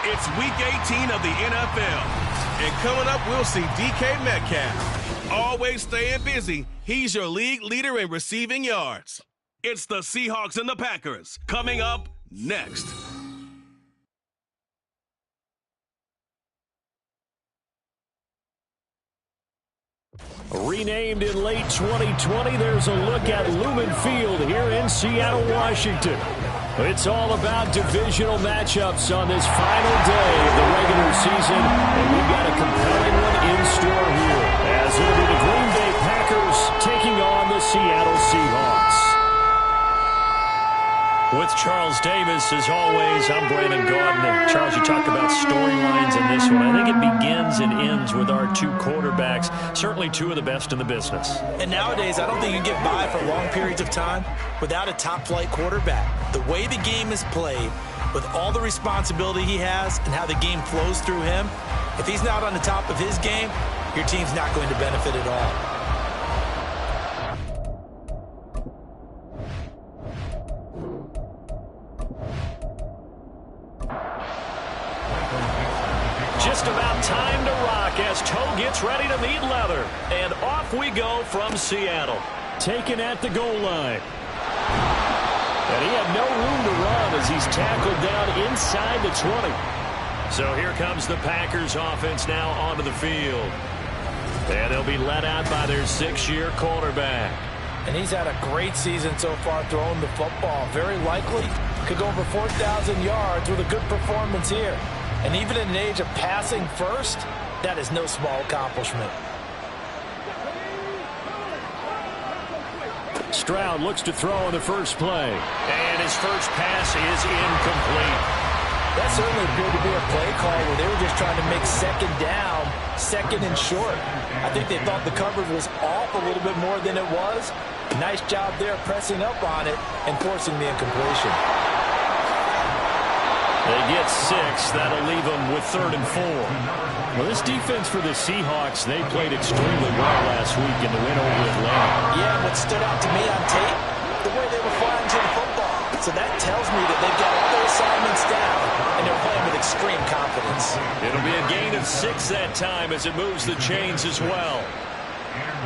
It's Week 18 of the NFL. And coming up, we'll see DK Metcalf. Always staying busy, he's your league leader in receiving yards. It's the Seahawks and the Packers coming up next. Renamed in late 2020, there's a look at Lumen Field here in Seattle, Washington. It's all about divisional matchups on this final day of the regular season, and we've got a compelling one in store here, as it'll be the Green Bay Packers taking on the Seattle Seahawks. With Charles Davis, as always, I'm Brandon Gaudin. Charles, you talk about storylines in this one. I think it begins and ends with our two quarterbacks, certainly two of the best in the business. And nowadays, I don't think you get by for long periods of time without a top-flight quarterback. The way the game is played, with all the responsibility he has and how the game flows through him, if he's not on the top of his game, your team's not going to benefit at all. Just about time to rock as Toe gets ready to meet leather. And off we go from Seattle. Taken at the goal line. And he had no room to run as he's tackled down inside the 20. So here comes the Packers offense now onto the field. And they'll be led out by their 6-year quarterback. And he's had a great season so far throwing the football. Very likely could go over 4,000 yards with a good performance here. And even in an age of passing first, that is no small accomplishment. Stroud looks to throw on the first play. And his first pass is incomplete. That certainly appeared to be a play call where they were just trying to make second down, second and short. I think they thought the coverage was off a little bit more than it was. Nice job there pressing up on it and forcing the incompletion. They get 6. That'll leave them with 3rd and 4. Well, this defense for the Seahawks, they played extremely well last week in the win over Atlanta. Yeah, what stood out to me on tape, the way they were flying to the football. So that tells me that they've got all their assignments down, and they're playing with extreme confidence. It'll be a gain of 6 that time as it moves the chains as well.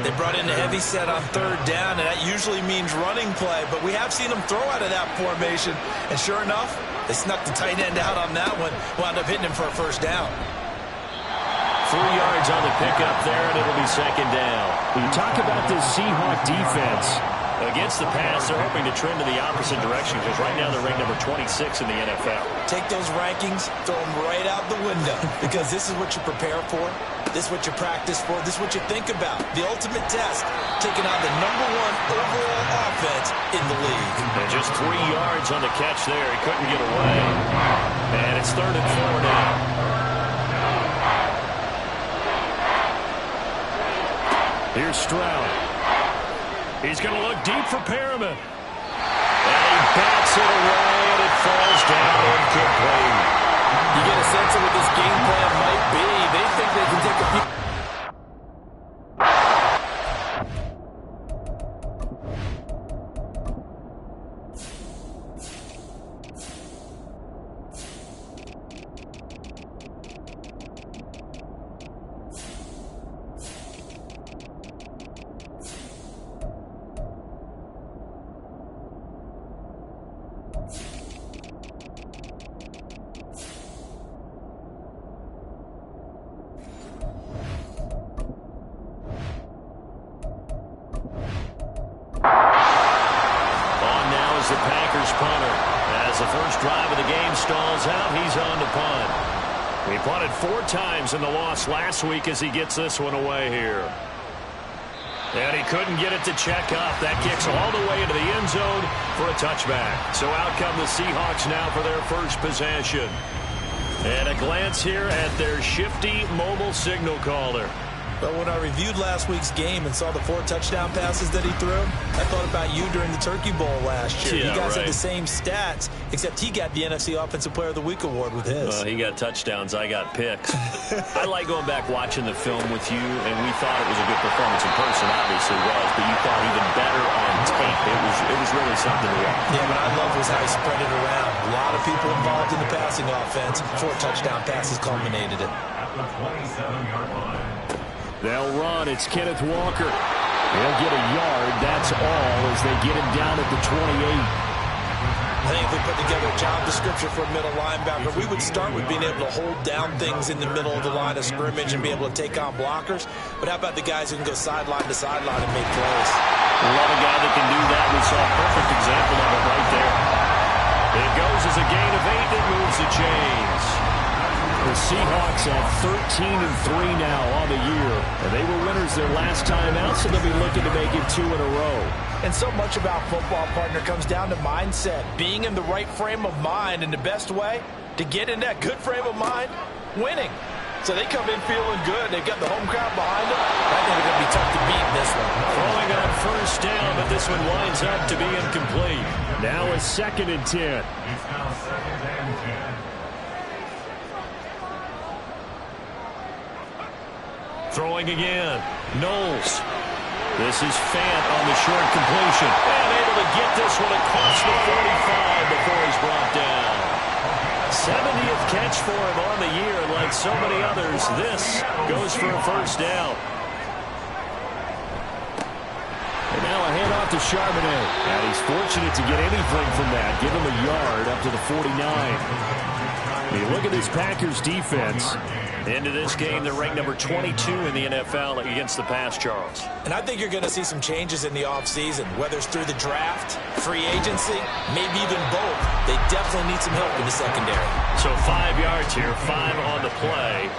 They brought in a heavy set on 3rd down, and that usually means running play. But we have seen them throw out of that formation. And sure enough, they snuck the tight end out on that one, wound up hitting him for a 1st down. 3 yards on the pickup there, and it'll be 2nd down. When you talk about this Seahawk defense, against the pass, they're hoping to trend in the opposite direction because right now they're ranked number 26 in the NFL. Take those rankings, throw them right out the window because this is what you prepare for. This is what you practice for. This is what you think about. The ultimate test, taking on the #1 overall offense in the league. And just 3 yards on the catch there. He couldn't get away. And it's 3rd and 4 now. Here's Stroud. He's going to look deep for Perriman. And he bats it away, and it falls down incomplete. You get a sense of what this game plan might be. They think they can take a few. The Packers punter. As the first drive of the game stalls out, he's on to punt. He punted 4 times in the loss last week as he gets this one away here. And he couldn't get it to check up. That kicks all the way into the end zone for a touchback. So out come the Seahawks now for their first possession. And a glance here at their shifty mobile signal caller. But when I reviewed last week's game and saw the 4 touchdown passes that he threw, I thought about you during the Turkey Bowl last year. Yeah, you guys right. had the same stats, except he got the NFC Offensive Player of the Week award with his. He got touchdowns. I got picks. I like going back watching the film with you, and we thought it was a good performance in person. Obviously was, but you thought even better on tape. It was really something to watch. Yeah, what I love was how he spread it around. A lot of people involved in the passing offense. 4 touchdown passes culminated it. They'll run. It's Kenneth Walker. He'll get a yard. That's all as they get him down at the 28. I think if we put together a job description for a middle linebacker, we would start with being able to hold down things in the middle of the line of scrimmage and be able to take on blockers. But how about the guys who can go sideline to sideline and make plays? Love a guy that can do that. We saw a perfect example of it right there. It goes as a gain of 8 that moves the chains. The Seahawks have 13-3 now on the year. And they were winners their last time out, so they'll be looking to make it 2 in a row. And so much about football, partner, comes down to mindset. Being in the right frame of mind, and the best way to get in that good frame of mind, winning. So they come in feeling good. They've got the home crowd behind them. I think they're going to be tough to beat in this one. Throwing on first down, but this one winds up to be incomplete. Now a 2nd and 10. Throwing again. Knowles. This is Fant on the short completion. And able to get this one across the 45 before he's brought down. 70th catch for him on the year. Like so many others, this goes for a first down. And now a handoff to Charbonnet. And he's fortunate to get anything from that. Give him a yard up to the 49. You look at this Packers defense. Into this game, they're ranked number 22 in the NFL against the pass, Charles. And I think you're going to see some changes in the offseason, whether it's through the draft, free agency, maybe even both. They definitely need some help in the secondary. So 5 yards here, 5 on the play.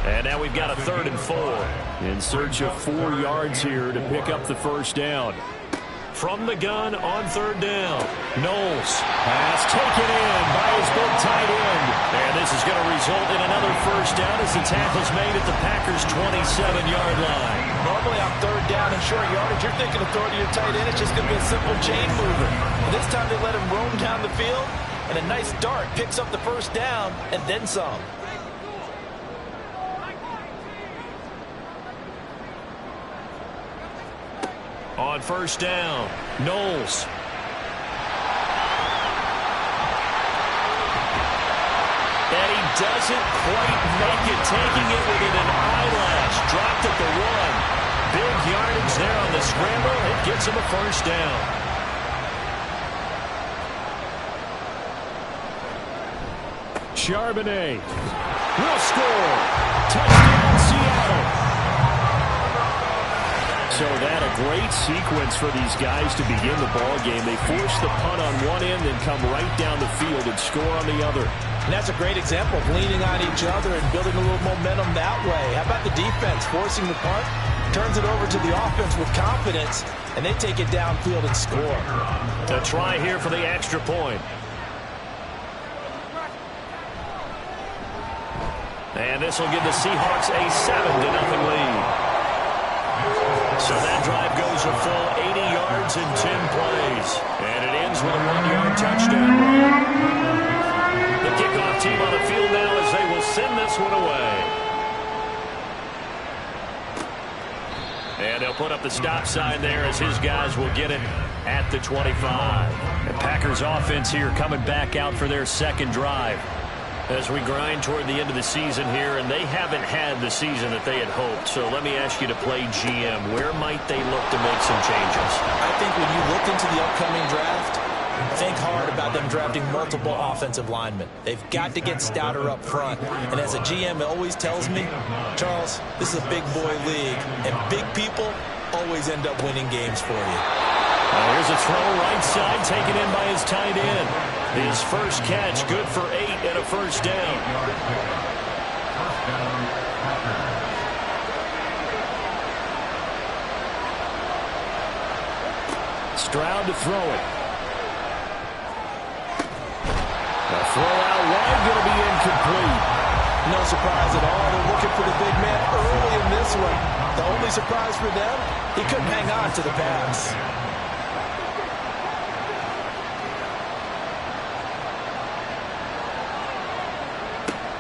And now we've got a 3rd and 4. In search of 4 yards here to pick up the first down. From the gun on 3rd down. Knowles. Pass taken in by his big tight end. And this is going to result in another first down as the tackle's made at the Packers' 27-yard line. Normally on 3rd down and short yardage, you're thinking of throwing to your tight end. It's just going to be a simple chain mover. But this time they let him roam down the field, and a nice dart picks up the first down and then some. On first down, Knowles. And he doesn't quite make it, taking it within an eyelash. Dropped at the 1. Big yardage there on the scramble. It gets him a first down. Charbonnet will score. Touchdown, Seattle. So that a great sequence for these guys to begin the ball game. They force the punt on one end and come right down the field and score on the other. And that's a great example of leaning on each other and building a little momentum that way. How about the defense forcing the punt? Turns it over to the offense with confidence, and they take it downfield and score. A try here for the extra point. And this will give the Seahawks a 7-0 lead. So that drive goes a full 80 yards in 10 plays. And it ends with a 1-yard touchdown run. The kickoff team on the field now as they will send this one away. And they'll put up the stop sign there as his guys will get it at the 25. The Packers offense here coming back out for their 2nd drive. As we grind toward the end of the season here, and they haven't had the season that they had hoped. So let me ask you to play GM. Where might they look to make some changes? I think when you look into the upcoming draft, think hard about them drafting multiple offensive linemen. They've got to get stouter up front. And as a GM, it always tells me, Charles, this is a big boy league, and big people always end up winning games for you. Here's a throw right side taken in by his tight end. His first catch, good for 8 and a first down. Stroud to throw it. The throw out wide going to be incomplete. No surprise at all. They're looking for the big man early in this one. The only surprise for them, he couldn't hang on to the pass.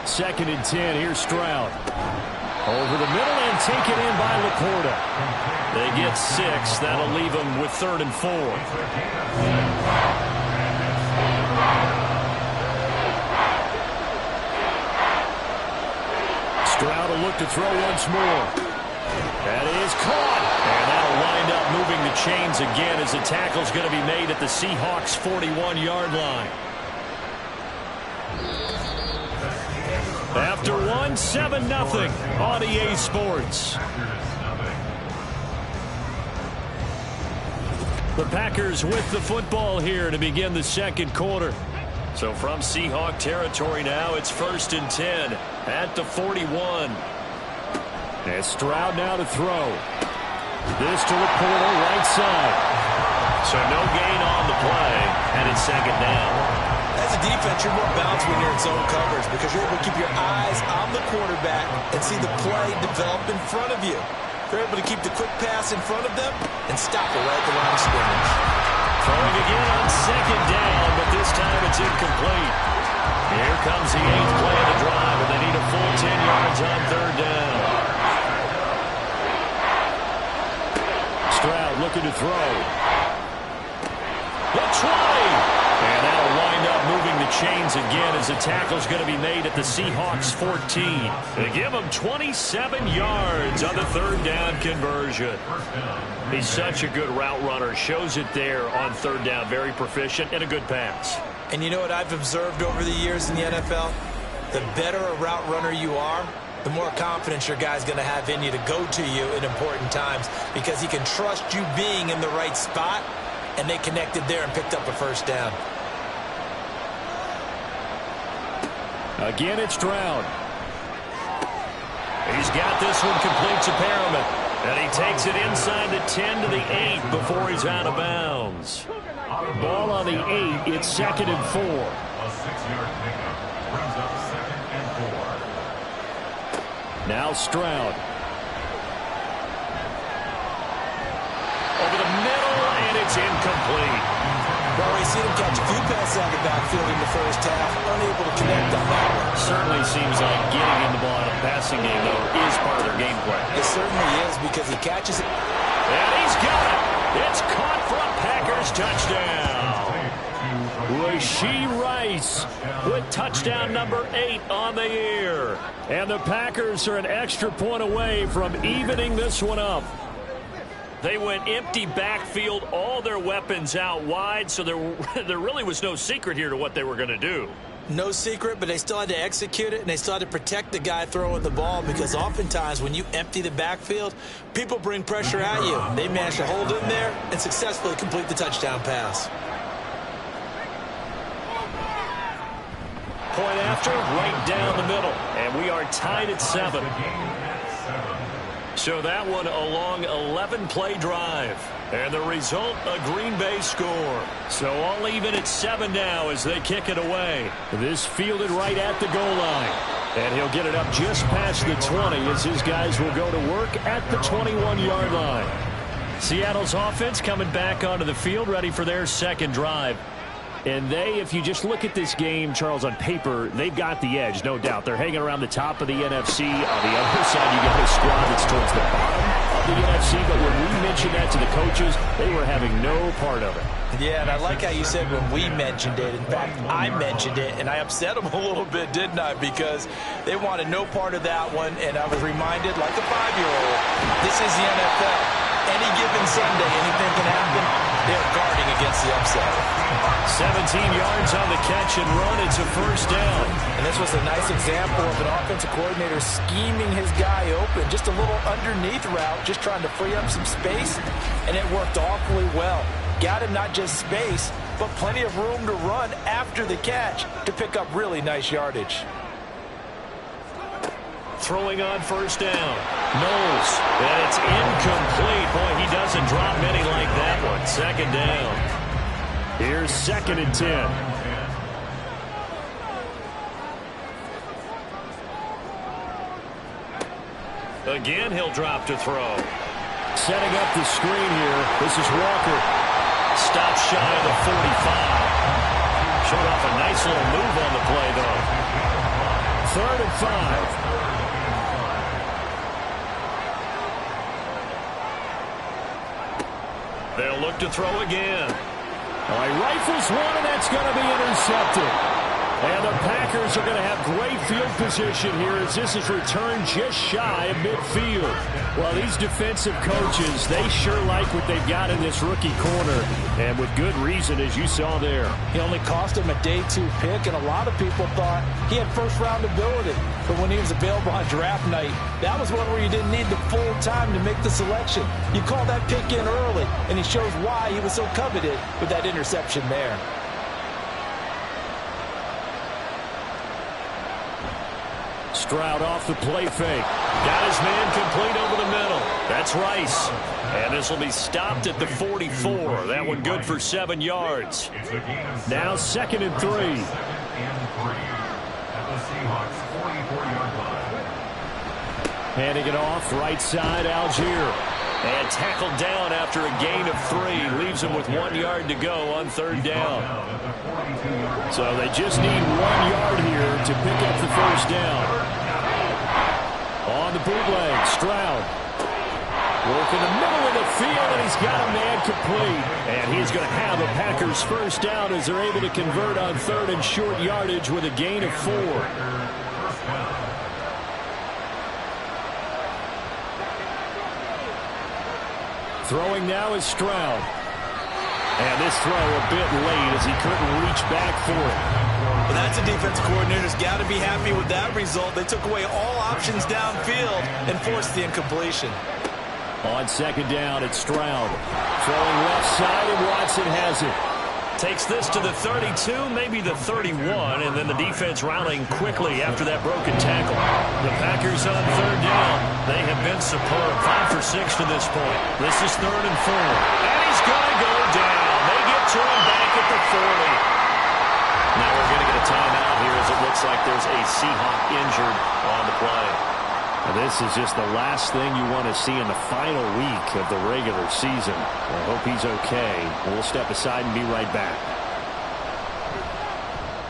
Second and 10. Here's Stroud. Over the middle and taken in by Laporta. They get 6. That'll leave them with 3rd and 4. Stroud will look to throw once more. That is caught. And that'll wind up moving the chains again as the tackle's going to be made at the Seahawks' 41-yard line. After 7-0 on EA Sports. The Packers with the football here to begin the second quarter. So from Seahawk territory now, it's 1st and 10 at the 41. And Stroud now to throw. This to Laporta, right side. So no gain on the play, and it's 2nd down. As a defense, you're more balanced when you're in zone coverage because you're able to keep your eyes on the quarterback and see the play develop in front of you. They're able to keep the quick pass in front of them and stop it right at the line of scrimmage. Throwing again on 2nd down, but this time it's incomplete. Here comes the 8th play of the drive, and they need a full 10 yards on 3rd down. Stroud looking to throw. The 20! And that'll wind up moving the chains again as the tackle's going to be made at the Seahawks' 14. They give him 27 yards on the 3rd down conversion. He's such a good route runner. Shows it there on 3rd down. Very proficient and a good pass. And you know what I've observed over the years in the NFL? The better a route runner you are, the more confidence your guy's going to have in you to go to you in important times because he can trust you being in the right spot, and they connected there and picked up a 1st down. Again, it's Stroud. He's got this one complete to Perriman. And he takes it inside the 10 to the 8 before he's out of bounds. Ball on the 8. It's 2nd and 4. A 6-yard pickup brings up 2nd and 4. Now Stroud. Over the middle, and it's incomplete. Well, we've seen him catch a few passes out of the backfield in the first half, unable to connect on that one. Certainly seems like getting in the ball in a passing game, though, is part of their game plan. It certainly is because he catches it. And he's got it. It's caught for a Packers touchdown. Rashee Rice with touchdown number 8 on the year. And the Packers are an extra point away from evening this one up. They went empty backfield, all their weapons out wide, so there really was no secret here to what they were going to do. No secret, but they still had to execute it, and they still had to protect the guy throwing the ball because oftentimes when you empty the backfield, people bring pressure at you. They managed to hold in there and successfully complete the touchdown pass. Point after, right down the middle, and we are tied at 7. So that one a long 11-play drive. And the result, a Green Bay score. So all even at 7 now as they kick it away. This fielded right at the goal line. And he'll get it up just past the 20 as his guys will go to work at the 21-yard line. Seattle's offense coming back onto the field, ready for their second drive. And they, if you just look at this game, Charles, on paper, they've got the edge, no doubt. They're hanging around the top of the NFC. On the other side, you got a squad that's towards the bottom of the NFC. But when we mentioned that to the coaches, they were having no part of it. Yeah, and I like how you said when we mentioned it. In fact, I mentioned it, and I upset them a little bit, didn't I? Because they wanted no part of that one, and I was reminded, like a 5-year-old, this is the NFL. Any given Sunday, anything can happen. They're guarding against the upset. 17 yards on the catch and run. It's a 1st down. And this was a nice example of an offensive coordinator scheming his guy open. Just a little underneath route, just trying to free up some space, and it worked awfully well. Got him not just space, but plenty of room to run after the catch to pick up really nice yardage. Throwing on 1st down. Knowles. And it's incomplete. Boy, he doesn't drop many like that one. 2nd down. Here's 2nd and 10. Again, he'll drop to throw. Setting up the screen here. This is Walker. Stops shy of the 45. Showed off a nice little move on the play, though. 3rd and 5. They'll look to throw again. All right, rifles one, and that's going to be intercepted. And the Packers are going to have great field position here as this is returned just shy of midfield. Well, these defensive coaches, they sure like what they've got in this rookie corner. And with good reason, as you saw there. He only cost him a day 2 pick, and a lot of people thought he had first-round ability. But when he was available on draft night, that was one where you didn't need the full time to make the selection. You call that pick in early, and he shows why he was so coveted with that interception there. Stroud off the play fake. Got his man complete over the middle. That's Rice. And this will be stopped at the 44. That one good for 7 yards. Now 2nd and 3. At the Seahawks 44-yard line. Handing it off right side, Algier. And tackled down after a gain of 3. Leaves him with 1 yard to go on 3rd down. So they just need 1 yard here to pick up the 1st down. On the bootleg, Stroud. Working the middle of the field, and he's got a man complete. And he's going to have a Packers 1st down as they're able to convert on 3rd and short yardage with a gain of 4. Throwing now is Stroud. And this throw a bit late as he couldn't reach back for it. Well, that's a defense coordinator's got to be happy with that result. They took away all options downfield and forced the incompletion. On 2nd down, it's Stroud. Throwing left side, and Watson has it. Takes this to the 32, maybe the 31, and then the defense rallying quickly after that broken tackle. The Packers on 3rd down. They have been superb. 5 for 6 to this point. This is 3rd and 4. And he's going to go down. They get to him back at the 40. Now we're going to get a timeout here as it looks like there's a Seahawk injured on the play. And this is just the last thing you want to see in the final week of the regular season. I hope he's okay. We'll step aside and be right back.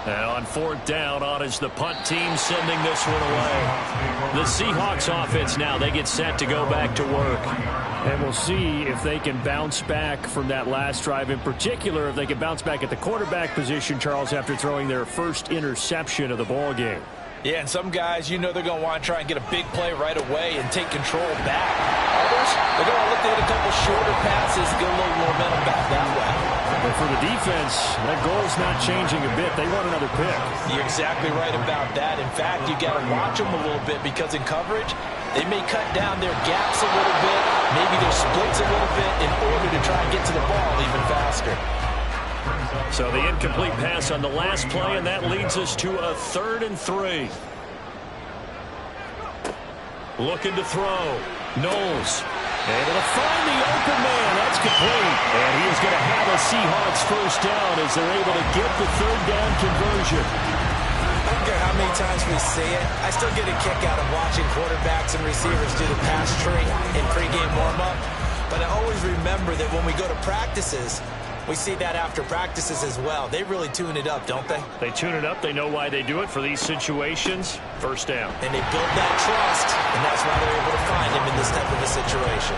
And on 4th down, on is the punt team sending this one away. The Seahawks offense now, they get set to go back to work. And we'll see if they can bounce back from that last drive. In particular, if they can bounce back at the quarterback position, Charles, after throwing their first interception of the ball game. Yeah, and some guys, you know they're going to want to try and get a big play right away and take control back. Others, they're going to look to hit a couple shorter passes to get a little momentum back that way. But for the defense, that goal's not changing a bit. They want another pick. You're exactly right about that. In fact, you got to watch them a little bit because in coverage, they may cut down their gaps a little bit, maybe their splits a little bit in order to try and get to the ball even faster. So the incomplete pass on the last play, and that leads us to a 3rd and 3. Looking to throw. Knowles. Able to find the open man. That's complete. And he is going to have a Seahawks 1st down as they're able to get the 3rd down conversion. I don't care how many times we say it, I still get a kick out of watching quarterbacks and receivers do the pass tree in pregame warm-up. But I always remember that when we go to practices, we see that after practices as well. They really tune it up, don't they? They tune it up. They know why they do it for these situations. 1st down. And they build that trust, and that's why they're able to find him in this type of a situation.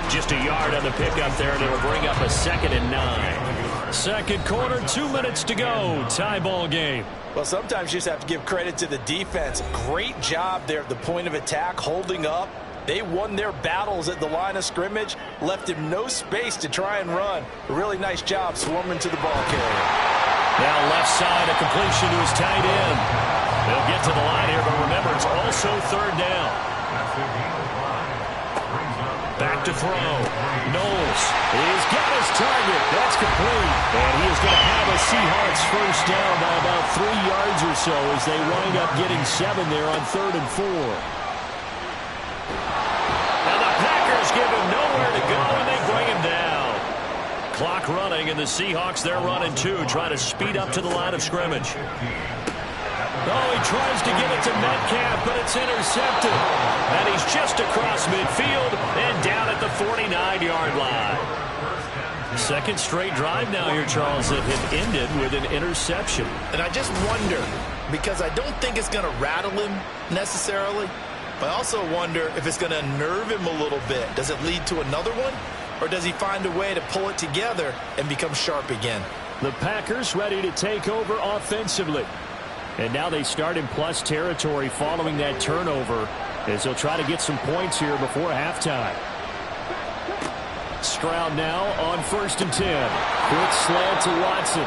Just a yard on the pickup there, and it'll bring up a 2nd and 9. 2nd quarter, 2 minutes to go. Tie ball game. Well, sometimes you just have to give credit to the defense. Great job there at the point of attack, holding up. They won their battles at the line of scrimmage, left him no space to try and run. A really nice job swarming to the ball carrier. Now left side, a completion to his tight end. They'll get to the line here, but remember, it's also 3rd down. Back to throw. Knowles. He's got his target. That's complete. And he is going to have a Seahawks 1st down by about 3 yards or so as they wind up getting 7 there on 3rd and 4. Give him nowhere to go, and they bring him down. Clock running, and the Seahawks, they're running 2, trying to speed up to the line of scrimmage. Oh, he tries to get it to Metcalf, but it's intercepted. And he's just across midfield and down at the 49-yard line. Second straight drive now here, Charles, that had ended with an interception. And I just wonder, because I don't think it's going to rattle him necessarily, but I also wonder if it's going to unnerve him a little bit. Does it lead to another one? Or does he find a way to pull it together and become sharp again? The Packers ready to take over offensively. And now they start in plus territory following that turnover as they'll try to get some points here before halftime. Stroud now on 1st and 10. Quick slant to Watson.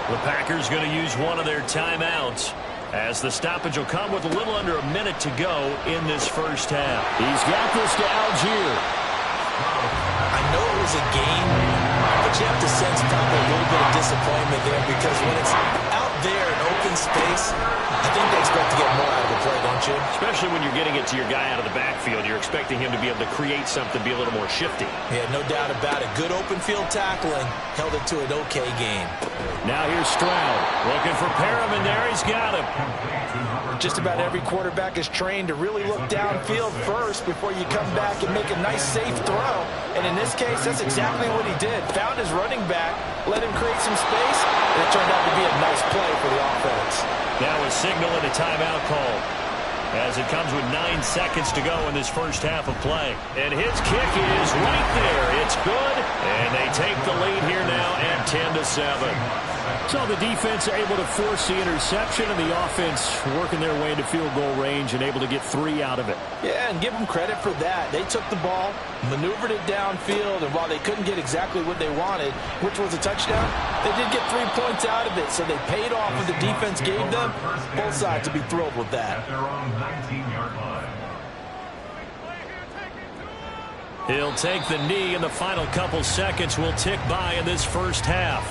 The Packers going to use one of their timeouts as the stoppage will come with a little under a minute to go in this first half. He's got this to Algier. I know it was a game, but you have to sense probably a little bit of disappointment there because when it's out there in open space, I think they expect to get more out of the play, don't you? Especially when you're getting it to your guy out of the backfield. You're expecting him to be able to create something, be a little more shifty. Yeah, no doubt about it. Good open field tackling held it to an okay game. Now here's Stroud looking for Perriman there. He's got him. Just about every quarterback is trained to really look downfield first before you come back and make a nice, safe throw. And in this case, that's exactly what he did. Found his running back, let him create some space, and it turned out to be a nice play for the offense. Now a signal and a timeout call as it comes with 9 seconds to go in this first half of play. And his kick is right there. It's good, and they take the lead here now at 10-7. So the defense able to force the interception, and the offense working their way into field goal range and able to get 3 out of it. Yeah, and give them credit for that. They took the ball, maneuvered it downfield, and while they couldn't get exactly what they wanted, which was a touchdown, they did get 3 points out of it, so they paid off what the defense gave them. Both sides will be thrilled with that. He'll take the knee, and the final couple seconds will tick by in this first half.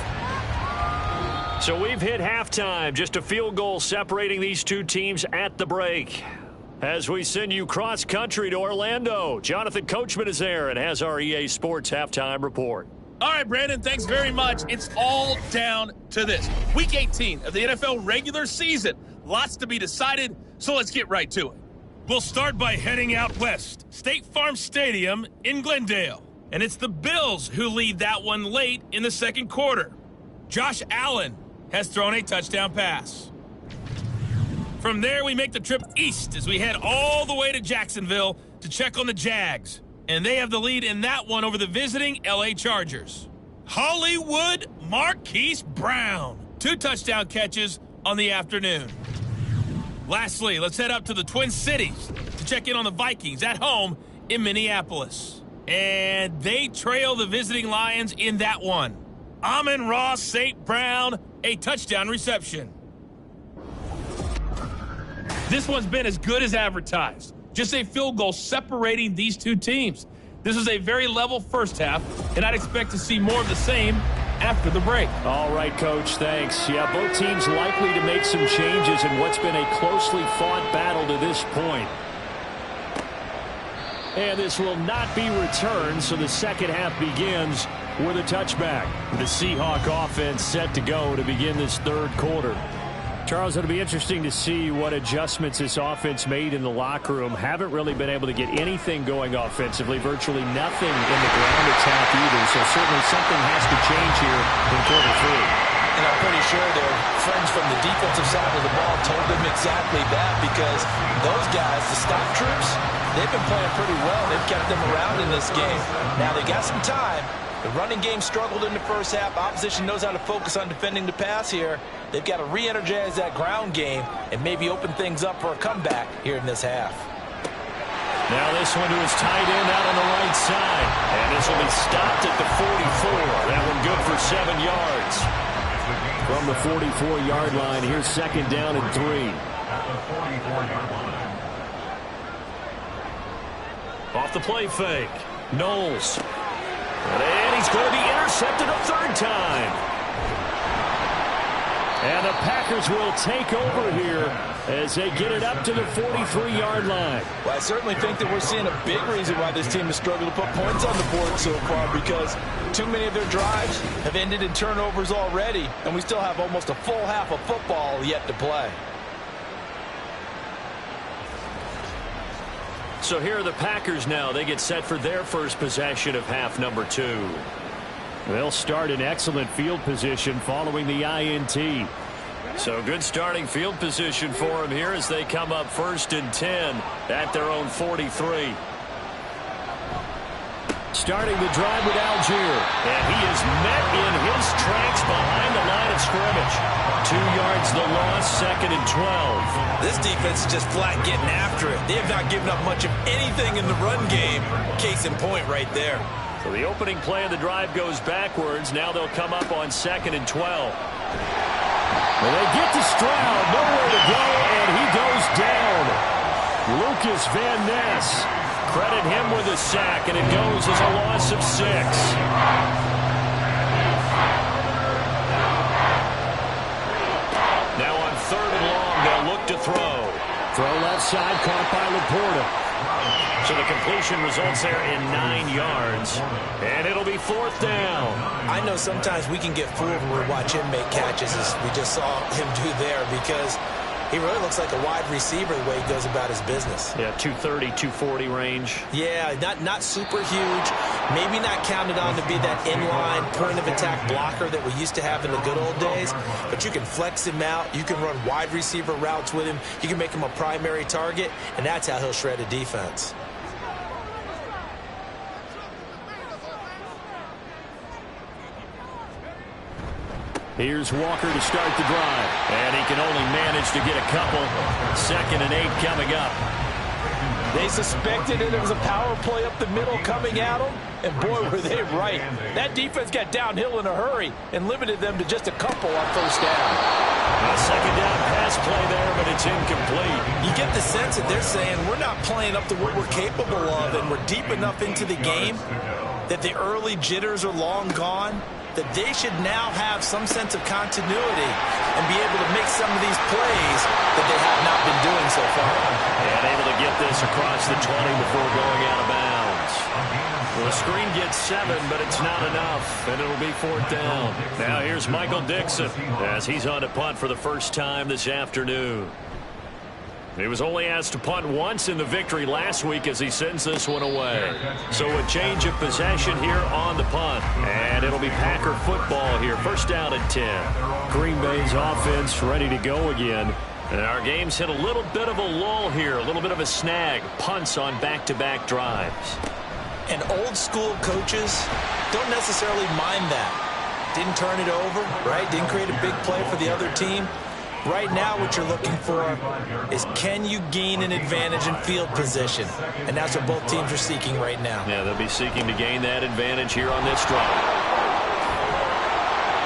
So we've hit halftime, just a field goal separating these two teams at the break. As we send you cross-country to Orlando, Jonathan Coachman is there and has our EA Sports halftime report. All right, Brandon, thanks very much. It's all down to this. Week 18 of the NFL regular season. Lots to be decided, so let's get right to it. We'll start by heading out west. State Farm Stadium in Glendale. And it's the Bills who lead that one late in the second quarter. Josh Allen has thrown a touchdown pass. From there, we make the trip east as we head all the way to Jacksonville to check on the Jags. And they have the lead in that one over the visiting LA Chargers. Hollywood Marquise Brown. 2 touchdown catches on the afternoon. Lastly, let's head up to the Twin Cities to check in on the Vikings at home in Minneapolis. And they trail the visiting Lions in that one. Amon-Ra St. Brown, a touchdown reception. This one's been as good as advertised. Just a field goal separating these two teams. This is a very level first half, and I'd expect to see more of the same after the break. All right, Coach, thanks. Yeah, both teams likely to make some changes in what's been a closely fought battle to this point. And this will not be returned, so the second half begins with a touchback. The Seahawk offense set to go to begin this third quarter. Charles, it'll be interesting to see what adjustments this offense made in the locker room. Haven't really been able to get anything going offensively, virtually nothing in the ground attack either, so certainly something has to change here in quarter 3. And I'm pretty sure their friends from the defensive side of the ball told them exactly that because those guys, the stop troops, they've been playing pretty well. They've kept them around in this game. Now they got some time. The running game struggled in the first half. Opposition knows how to focus on defending the pass here. They've got to re-energize that ground game and maybe open things up for a comeback here in this half. Now this one to his tight end out on the right side. And this will be stopped at the 44. That one good for 7 yards. From the 44-yard line, here's second down and 3. At the 44-yard line. Off the play fake. Knowles. And he's going to be intercepted a third time. And the Packers will take over here as they get it up to the 43-yard line. Well, I certainly think that we're seeing a big reason why this team has struggled to put points on the board so far because too many of their drives have ended in turnovers already, and we still have almost a full half of football yet to play. So here are the Packers now. They get set for their first possession of half number 2. They'll start in excellent field position following the INT. So good starting field position for them here as they come up 1st and 10 at their own 43. Starting the drive with Algier. And he is met in his tracks behind the line of scrimmage. 2 yards the loss, 2nd and 12. This defense is just flat getting after it. They have not given up much of anything in the run game. Case in point right there. So the opening play of the drive goes backwards. Now they'll come up on 2nd and 12. Well, they get to Stroud, nowhere to go, and he goes down. Lucas Van Ness. Credit him with a sack, and it goes as a loss of 6. Now on 3rd and long, they'll look to throw. Throw left side, caught by Laporta. So the completion results there in 9 yards, and it'll be 4th down. I know sometimes we can get fooled when we watch him make catches, as we just saw him do there, because he really looks like a wide receiver the way he goes about his business. Yeah, 230, 240 range. Yeah, not super huge. Maybe not counted on to be that inline point-of-attack blocker that we used to have in the good old days. But you can flex him out. You can run wide receiver routes with him. You can make him a primary target, and that's how he'll shred a defense. Here's Walker to start the drive. And he can only manage to get a couple. 2nd and 8 coming up. They suspected it was a power play up the middle coming at them, and boy, were they right. That defense got downhill in a hurry and limited them to just a couple on 1st down. A 2nd down pass play there, but it's incomplete. You get the sense that they're saying we're not playing up to what we're capable of, and we're deep enough into the game that the early jitters are long gone, that they should now have some sense of continuity and be able to make some of these plays that they have not been doing so far. And able to get this across the 20 before going out of bounds. Well, the screen gets 7, but it's not enough, and it'll be 4th down. Now here's Michael Dixon as he's on to punt for the first time this afternoon. He was only asked to punt once in the victory last week as he sends this one away. So a change of possession here on the punt. And it'll be Packer football here. 1st down and 10. Green Bay's offense ready to go again. And our game's hit a little bit of a lull here. A little bit of a snag. Punts on back-to-back drives. And old school coaches don't necessarily mind that. Didn't turn it over, right? Didn't create a big play for the other team. Right now, what you're looking for is, can you gain an advantage in field position? And that's what both teams are seeking right now. Yeah, they'll be seeking to gain that advantage here on this drive.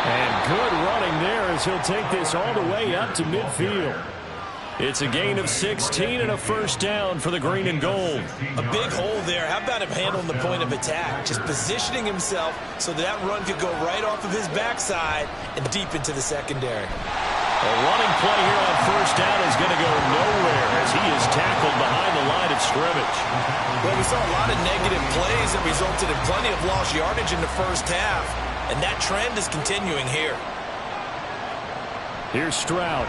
And good running there as he'll take this all the way up to midfield. It's a gain of 16 and a 1st down for the green and gold. A big hole there. How about him handling the point of attack? Just positioning himself so that run could go right off of his backside and deep into the secondary. A running play here on 1st down is going to go nowhere as he is tackled behind the line of scrimmage. Well, we saw a lot of negative plays that resulted in plenty of lost yardage in the 1st half, and that trend is continuing here. Here's Stroud.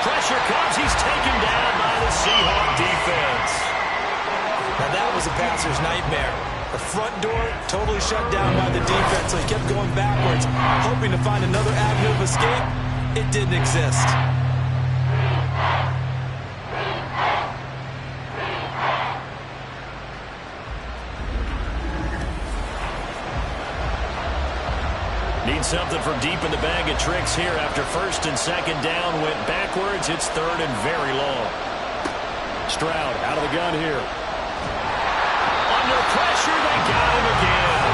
Pressure comes. He's taken down by the Seahawk defense. Now that was a passer's nightmare. The front door totally shut down by the defense, so he kept going backwards, hoping to find another avenue of escape. It didn't exist. Need something from deep in the bag of tricks here after 1st and 2nd down went backwards. It's 3rd and very long. Stroud out of the gun here. Under pressure, they got him again.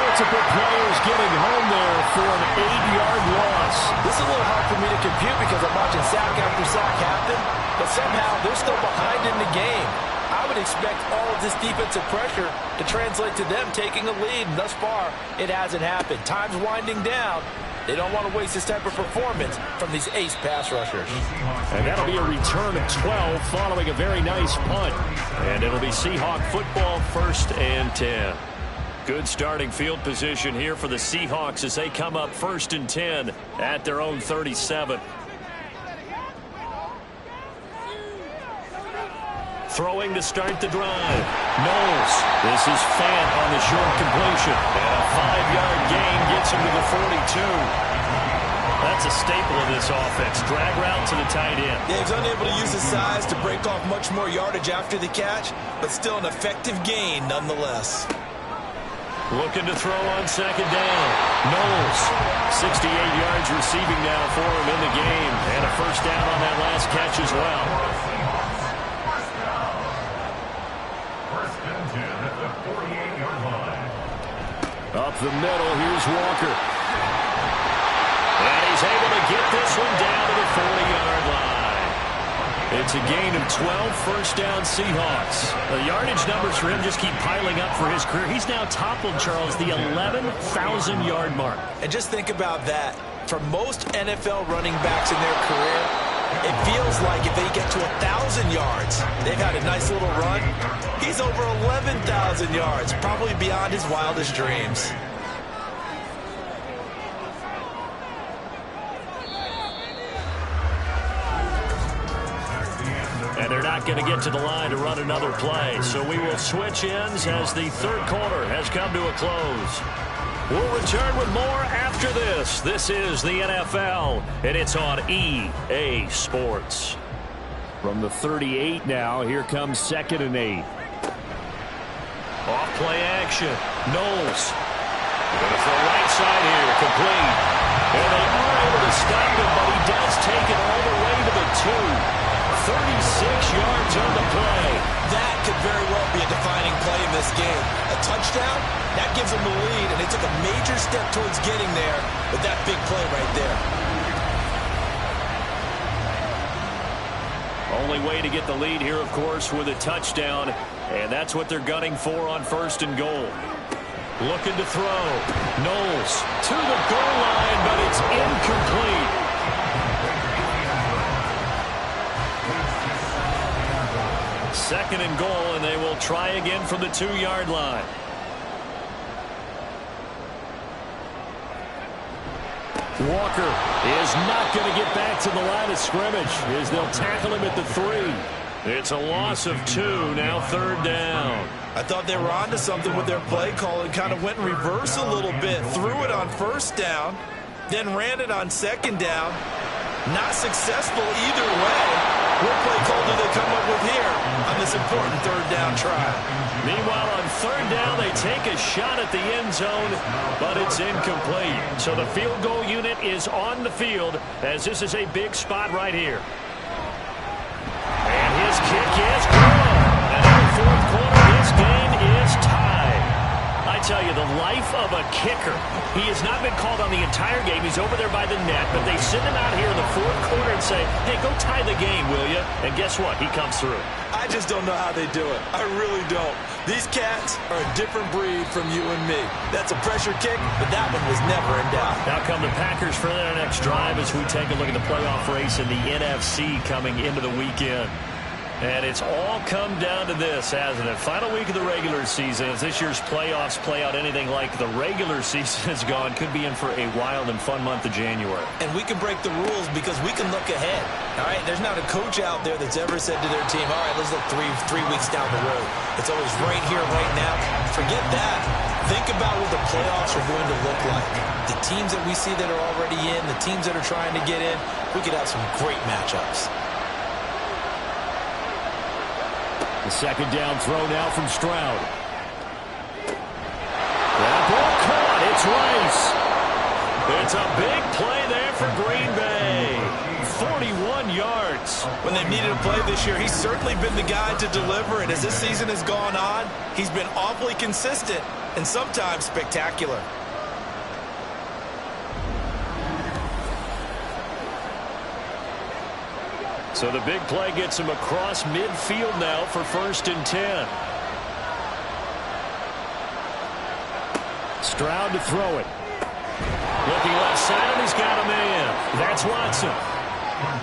Multiple players getting home there for an 8-yard loss. This is a little hard for me to compute because I'm watching sack after sack happen, but somehow they're still behind in the game. I would expect all of this defensive pressure to translate to them taking a lead, and thus far, it hasn't happened. Time's winding down. They don't want to waste this type of performance from these ace pass rushers. And that'll be a return of 12 following a very nice punt. And it'll be Seahawk football, 1st and 10. Good starting field position here for the Seahawks as they come up 1st and 10 at their own 37. Throwing to start the drive. Knowles. This is Fant on the short completion. And a 5-yard gain gets him to the 42. That's a staple of this offense. Drag route to the tight end. Yeah, he's unable to use his size to break off much more yardage after the catch, but still an effective gain nonetheless. Looking to throw on second down. Knowles, 68 yards receiving now for him in the game. And a first down on that last catch as well. First and 10 at the 48-yard line. Up the middle, here's Walker. And he's able to get this one down to the 40-yard line. It's a gain of 12, first down Seahawks. The yardage numbers for him just keep piling up for his career. He's now toppled, Charles, the 11,000-yard mark. And just think about that. For most NFL running backs in their career, it feels like if they get to 1,000 yards, they've had a nice little run. He's over 11,000 yards, probably beyond his wildest dreams. And they're not going to get to the line to run another play. So we will switch ends as the third quarter has come to a close. We'll return with more after this. This is the NFL, and it's on EA Sports. From the 38 now, here comes 2nd and 8. Off play action. Knowles. Goes to the right side here, complete. And they are able to stop him, but he does take it all the way to the 2. 36 yards on the play. That could very well be a defining play in this game. A touchdown, that gives them the lead, and they took a major step towards getting there with that big play right there. Only way to get the lead here, of course, with a touchdown, and that's what they're gunning for on 1st and goal. Looking to throw. Knowles to the goal line, but it's incomplete. 2nd and goal, and they will try again from the 2-yard line. Walker is not going to get back to the line of scrimmage as they'll tackle him at the 3. It's a loss of 2, now 3rd down. I thought they were onto something with their play call and kind of went in reverse a little bit. Threw it on 1st down, then ran it on 2nd down. Not successful either way. What play call do they come up with here on this important 3rd down try? Meanwhile, on 3rd down, they take a shot at the end zone, but it's incomplete. So the field goal unit is on the field as this is a big spot right here. And his kick is good. And in the 4th quarter, this game is tied. I tell you, the life of a kicker. He has not been called on the entire game. He's over there by the net, but they send him out here in the 4th quarter and say, hey, go tie the game, will you? And guess what? He comes through. I just don't know how they do it. I really don't. These cats are a different breed from you and me. That's a pressure kick, but that one was never in doubt. Now come the Packers for their next drive as we take a look at the playoff race in the NFC coming into the weekend. And it's all come down to this, hasn't it? Final week of the regular season. As this year's playoffs play out anything like the regular season has gone, could be in for a wild and fun month of January. And we can break the rules because we can look ahead. All right, there's not a coach out there that's ever said to their team, all right, let's look three weeks down the road. It's always right here, right now. Forget that. Think about what the playoffs are going to look like. The teams that we see that are already in, the teams that are trying to get in, we could have some great matchups. The 2nd down throw now from Stroud. That ball caught. It's Rice. It's a big play there for Green Bay. 41 yards. When they've needed a play this year, he's certainly been the guy to deliver it. As this season has gone on, he's been awfully consistent and sometimes spectacular. So the big play gets him across midfield now for 1st and 10. Stroud to throw it. Looking left side, and he's got a man. That's Watson.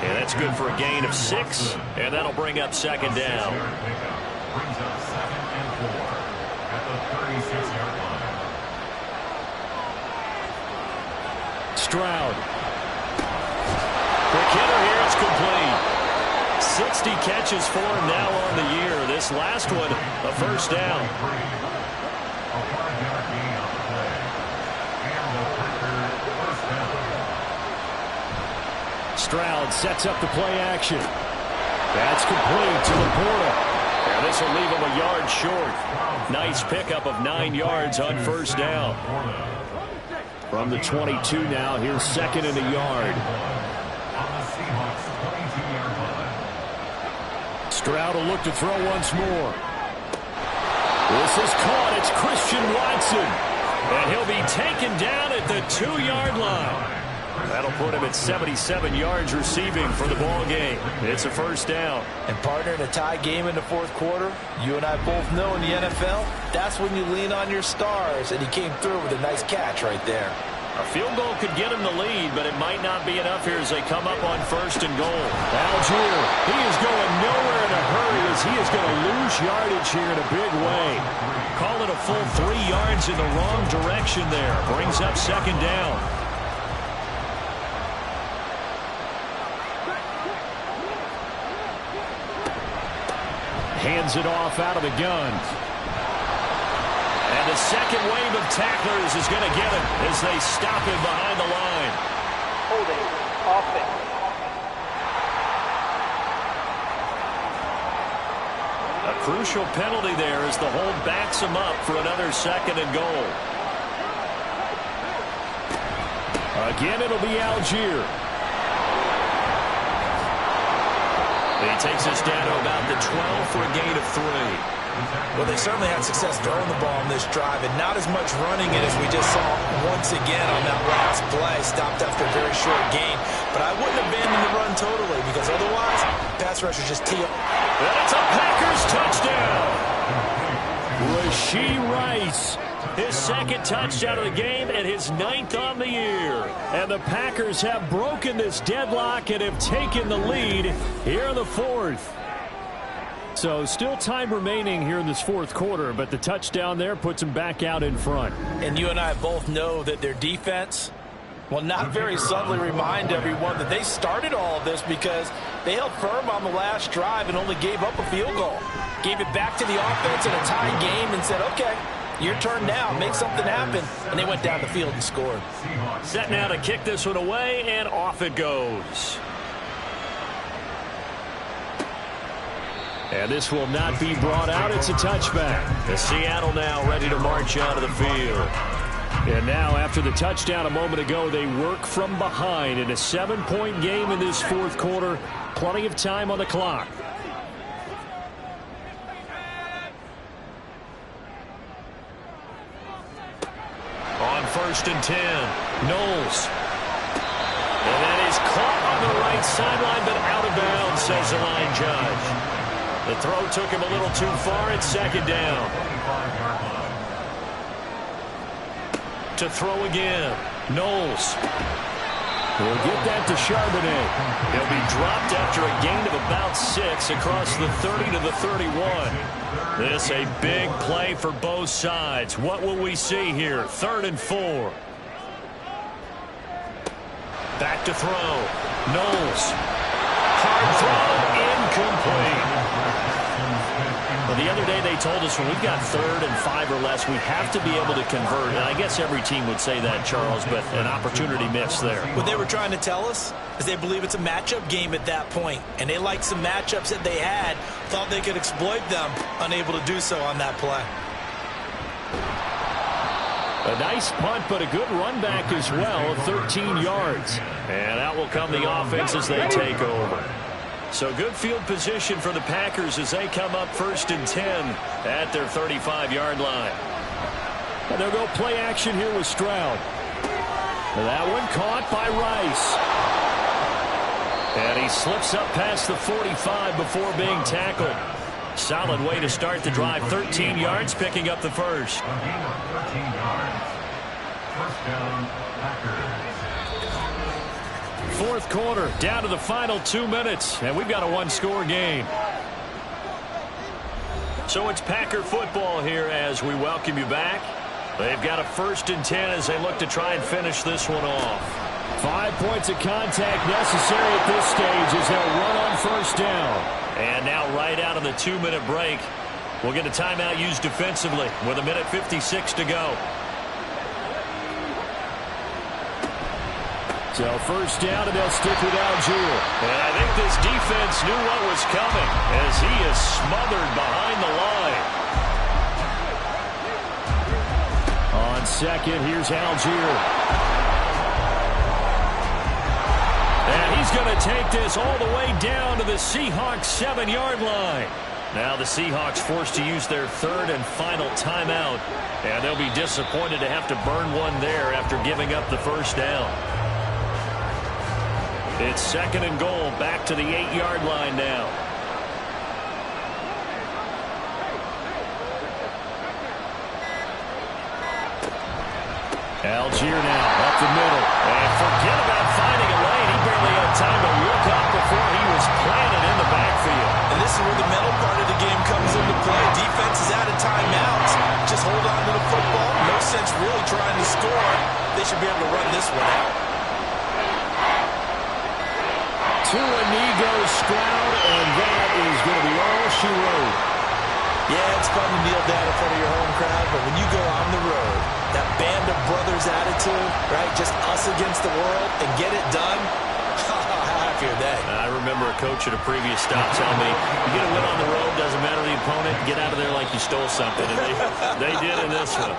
And that's good for a gain of 6, and that'll bring up 2nd down. Brings up 2nd and 4 at the 36-yard line. Stroud. Quick hitter here, it's complete. 60 catches for him now on the year. This last one, a first down. A 5-yard gain on the play. And the Packers first down. Stroud sets up the play action. That's complete to Laporta. And this will leave him a yard short. Nice pickup of 9 yards on first down. From the 22 now, here's second and a yard. On the Seahawks 22-yard line. Stroud will look to throw once more. This is caught. It's Christian Watson. And he'll be taken down at the 2-yard line. That'll put him at 77 yards receiving for the ball game. It's a first down. And partner, in a tie game in the fourth quarter, you and I both know in the NFL, that's when you lean on your stars, and he came through with a nice catch right there. A field goal could get him the lead, but it might not be enough here as they come up on first and goal. Algier, he is going nowhere in a hurry as he is going to lose yardage here in a big way. Call it a full 3 yards in the wrong direction there. Brings up second down. Hands it off out of the gun. And the second wave of tacklers is going to get him as they stop him behind the line. Holding offense. A crucial penalty there as the hold backs him up for another second and goal. Again, it'll be Algier. He takes us down to about the 12 for a gain of 3. Well, they certainly had success throwing the ball on this drive, and not as much running it as we just saw once again on that last play. Stopped after a very short gain. But I wouldn't abandon the run totally, because otherwise, pass rushers just tee up. And it's a Packers touchdown. Rashee Rice. His second touchdown of the game and his 9th on the year. And the Packers have broken this deadlock and have taken the lead here in the fourth. So still time remaining here in this fourth quarter, but the touchdown there puts them back out in front. And you and I both know that their defense will not very subtly remind everyone that they started all of this because they held firm on the last drive and only gave up a field goal. Gave it back to the offense in a tie game and said, okay, your turn now, make something happen. And they went down the field and scored. Set now to kick this one away, and off it goes. And this will not be brought out. It's a touchback. The Seattle now ready to march out of the field. And now, after the touchdown a moment ago, they work from behind in a 7-point game in this fourth quarter. Plenty of time on the clock. On first and 10, Knowles. And that is caught on the right sideline, but out of bounds, says the line judge. The throw took him a little too far. It's second down. To throw again, Knowles. We'll get that to Charbonnet. He'll be dropped after a gain of about 6 across the 30 to the 31. This a big play for both sides. What will we see here? 3rd and 4. Back to throw. Knowles. Hard throw. Incomplete. Well, the other day they told us when we've got 3rd and 5 or less, we have to be able to convert. And I guess every team would say that, Charles, but an opportunity missed there. What they were trying to tell us is they believe it's a matchup game at that point. And they liked some matchups that they had, thought they could exploit them, unable to do so on that play. A nice punt, but a good run back as well, 13 yards. And out will come the offense as they take over. So good field position for the Packers as they come up 1st and 10 at their 35-yard line. And they'll go play action here with Stroud. That one caught by Rice. And he slips up past the 45 before being tackled. Solid way to start the drive. 13 yards, picking up the first. A gain of 13 yards. First down, Packers. Fourth quarter, down to the final 2 minutes, and we've got a one-score game. So it's Packer football here as we welcome you back. They've got a 1st and 10 as they look to try and finish this one off. 5 points of contact necessary at this stage as they'll run on first down. And now right out of the 2-minute break, we'll get a timeout used defensively with 1:56 to go. So first down, and they'll stick with Algier. And I think this defense knew what was coming as he is smothered behind the line. On second, here's Algier. And he's going to take this all the way down to the Seahawks 7-yard line. Now the Seahawks forced to use their third and final timeout. And they'll be disappointed to have to burn one there after giving up the first down. It's second and goal, back to the 8-yard line now. Algier now up the middle. And forget about finding a lane. He barely had time to look up before he was planted in the backfield. And this is where the mental part of the game comes into play. Defense is out of timeouts. Just hold on to the football. No sense really trying to score. They should be able to run this one out. To Inigo Stroud, and that is going to be all she wrote. Yeah, it's fun to kneel down in front of your home crowd, but when you go on the road, that band of brothers attitude, right, just us against the world, and get it done, how happy are they? I remember a coach at a previous stop telling me, you get a win on the road, doesn't matter the opponent, get out of there like you stole something. And they did in this one.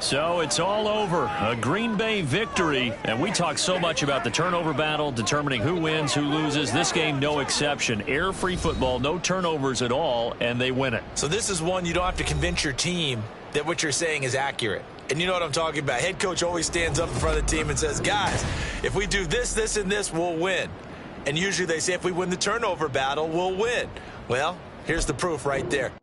So it's all over. A Green Bay victory. And we talk so much about the turnover battle, determining who wins, who loses. This game, no exception. Air-free football, no turnovers at all, and they win it. So this is one you don't have to convince your team that what you're saying is accurate. And you know what I'm talking about. Head coach always stands up in front of the team and says, guys, if we do this, this, and this, we'll win. And usually they say if we win the turnover battle, we'll win. Well, here's the proof right there.